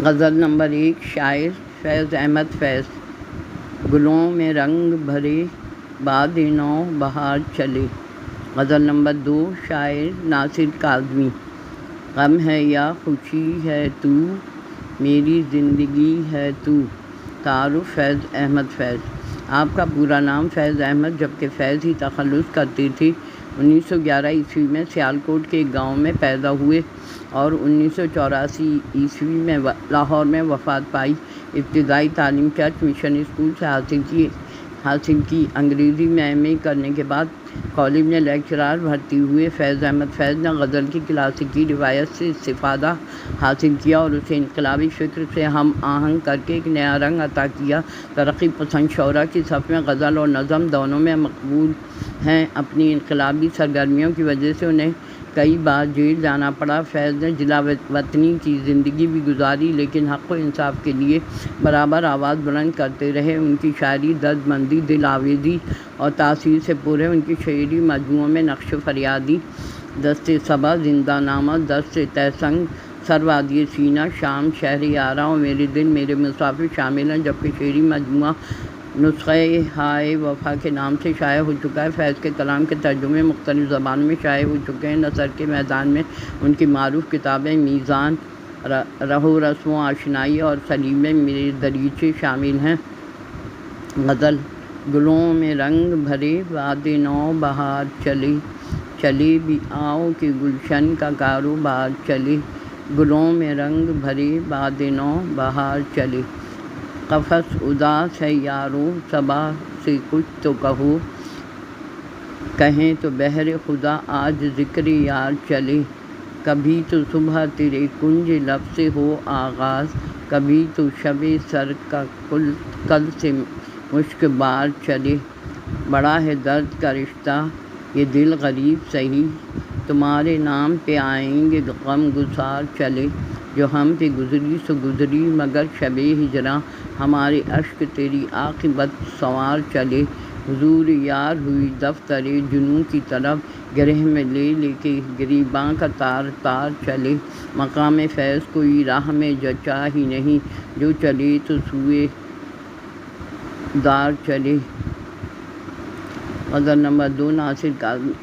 غزل number 1 شاعر فیض احمد فیض۔ گلوں میں رنگ بھرے باد نو بہار چلے۔ غزل نمبر 2 شاعر ناصر کاظمی۔ غم ہے یا خوشی ہے تو میری زندگی ہے تو۔ تعارف فیض احمد فیض۔ آپ کا پورا نام فیض احمد جبکہ فیض ہی تخلص کرتے تھے۔ 1911 عیسوی میں سیالکوٹ کے ایک گاؤں میں پیدا ہوئے اور 1984 عیسوی میں لاہور میں وفات پائی۔ ابتدائی تعلیم چرچ مشن اسکول سے حاصل کی۔ انگریزی میں ایم اے کرنے کے بعد کالج میں لیکچرار بھرتی ہوئے۔ فیض احمد فیض نے غزل کی کلاسیکی روایت سے استفادہ حاصل کیا اور اسے انقلابی فکر سے ہم آہنگ کر کے ایک نیا رنگ عطا کیا۔ ترقی پسند شعراء کی صف میں غزل اور نظم دونوں میں مقبول ہیں۔ اپنی انقلابی سرگرمیوں کی وجہ سے انہیں کئی بار جیل جانا پڑا۔ فیض نے جلا وطنی کی زندگی بھی گزاری لیکن حق و انصاف کے لیے برابر آواز بلند کرتے رہے۔ ان کی شاعری درد مندی، دل آویزی اور تاثیر سے پر ہے۔ ان کی شعری مجموعوں میں نقش فریادی، دست صبا، زندہ نامہ، دست تہسنگ، سر وادی سینہ، شام، شہر یاراں اور میرے دل میرے مسافر شامل ہیں، جبکہ شعری مجموعہ نسخہ ہائے وفا کے نام سے شائع ہو چکا ہے۔ فیض کے کلام کے ترجمے مختلف زبانوں میں شائع ہو چکے ہیں۔ نثر کے میدان میں ان کی معروف کتابیں میزان، رہ و رسم و آشنائی اور سلیب میرے دریچے شامل ہیں۔ غزل: گلوں میں رنگ بھرے باد نو بہار چلے، چلے بھی آؤ کہ گلشن کا کاروبار چلے۔ گلوں میں رنگ بھرے باد نو بہار چلے۔ قفس اداس ہے یارو صبا سے کچھ تو کہو، کہیں تو بہر خدا آج ذکر یار چلے۔ کبھی تو صبح تیرے کنج لب سے ہو آغاز، کبھی تو شب سر کا کل سے مشک بار چلے۔ بڑا ہے درد کا رشتہ یہ دل غریب سہی، تمہارے نام پہ آئیں گے غم گسار چلے۔ جو ہم پہ گزری سو گزری مگر شب ہجراں، ہمارے اشک تیری عاقبت سنوار چلے۔ حضور یار ہوئی دفتر جنوں کی طرف، گرہ میں لے لے کے گریباں کا تار تار چلے۔ مقام فیض کوئی راہ میں جچا ہی نہیں، جو چلے تو سوئے دار چلے۔ غزل نمبر 2 ناصر کاظمی۔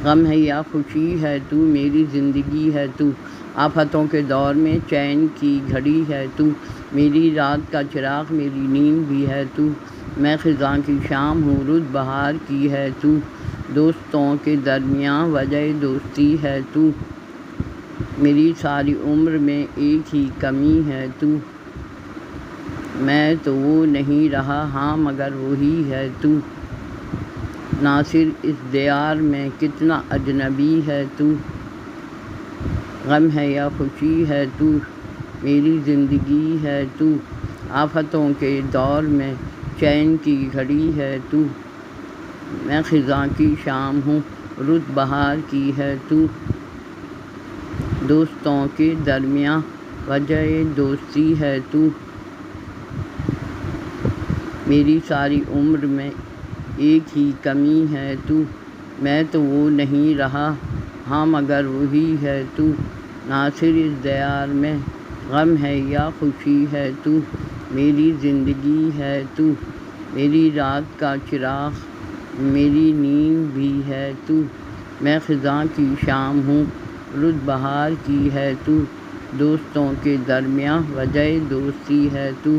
غم ہے یا خوشی ہے تو میری زندگی ہے تو۔ آفتوں کے دور میں چین کی گھڑی ہے تو۔ میری رات کا چراغ میری نیند بھی ہے تو۔ میں خزاں کی شام ہوں رت بہار کی ہے تو۔ دوستوں کے درمیاں وجہ دوستی ہے تو۔ میری ساری عمر میں ایک ہی کمی ہے تو۔ میں تو وہ نہیں رہا ہاں مگر وہی ہے تو۔ ناصر اس دیار میں کتنا اجنبی ہے تو۔ غم ہے یا خوشی ہے تو میری زندگی ہے تو۔ آفتوں کے دور میں چین کی گھڑی ہے تو۔ میں خزاں کی شام ہوں رت بہار کی ہے تو۔ دوستوں کے درمیاں وجہ دوستی ہے تو۔ میری ساری عمر میں ایک ہی کمی ہے تو۔ میں تو وہ نہیں رہا ہاں مگر وہی ہے تو۔ ناصر اس دیار میں غم ہے یا خوشی ہے تو میری زندگی ہے تو۔ میری رات کا چراغ میری نیند بھی ہے تو۔ میں خزاں کی شام ہوں رت بہار کی ہے تو۔ دوستوں کے درمیاں وجہ دوستی ہے تو۔